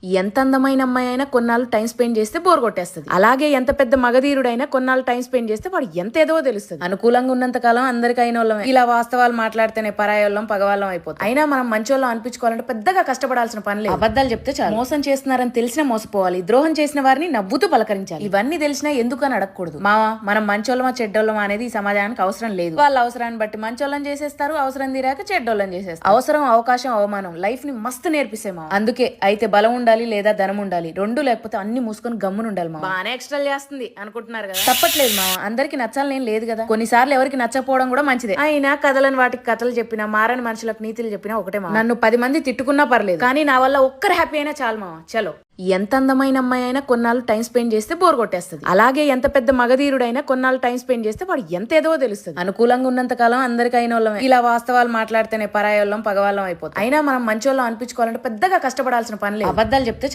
ఎంత అందమైన అమ్మాయి అయినా కొన్నాళ్ళు టైం స్పెండ్ చేస్తే బోర్ కొట్టేస్తుంది. అలాగే ఎంత పెద్ద మగధీరుడైనా కొన్నాళ్ళు టైం స్పెండ్ చేస్తే వాడు ఎంత ఏదో తెలుస్తుంది. అనుకూలంగా ఉన్నంత కాలం అందరికి అయిన వాళ్ళమే. ఇలా వాస్తవాలు మాట్లాడితేనే పరాయోళ్ళం పగవాళ్ళం అయిపోతుంది. అయినా మనం మంచోళ్ళం అనిపించుకోవాలంటే పెద్దగా కష్టపడాల్సిన పని లేదు. అబద్ధాలు చెప్తే చాలు. మోసం చేస్తున్నారని తెలిసినా మోసపోవాలి. ద్రోహం చేసిన వారిని నవ్వుతూ పలకరించాలి. ఇవన్నీ తెలిసినా ఎందుకు అని అడగకూడదు. మనం మంచోళ్ళమా చెడ్డోళ్ళమా అనేది ఈ సమాజానికి అవసరం లేదు. వాళ్ళ అవసరాన్ని బట్టి మంచోళ్ళని చేసేస్తారు, అవసరం తీరాక చెడ్డోళ్ళని చేసేస్తారు. అవసరం, అవకాశం, అవమానం లైఫ్ ని మస్తు నేర్పిసేమా. అందుకే అయితే బలం ఉండాలి లేదా ధనం ఉండాలి, రెండు లేకపోతే అన్ని మూసుకొని గమ్మున ఉండాలి. మా బాగానే ఎక్స్ట్రా చేస్తుంది అనుకుంటున్నారు కదా, తప్పట్లేదు మా. అందరికి నచ్చాలని లేదు కదా. కొన్నిసార్లు ఎవరికి నచ్చకపోవడం కూడా మంచిదే. అయినా కథలను వాటికి కథలు చెప్పినా, మారని మనుషులకు నీతులు చెప్పినా ఒకటే మా. నన్ను 10 మంది తిట్టుకున్నా పర్లేదు, కానీ నా వల్ల ఒక్కరు హ్యాపీ అయినా చాలు మా. చలో. ఎంత అందమైన అమ్మాయి అయినా కొన్నాళ్ళు టైం స్పెండ్ చేస్తే బోర్ కొట్టేస్తుంది. అలాగే ఎంత పెద్ద మగధీరుడైనా కొన్నాళ్ళు టైం స్పెండ్ చేస్తే వాడు ఎంత ఏదో తెలుస్తుంది. అనుకూలంగా ఉన్నంత కాలం అందరికి అయిన వాళ్ళమే. ఇలా వాస్తవాలు మాట్లాడితేనే పరాయోళ్ళం పగవాళ్ళం అయిపోతుంది. అయినా మనం మంచోళ్ళం అనిపించుకోవాలంటే పెద్దగా కష్టపడాల్సిన పని లేదు. అబద్ధాలు చెప్తే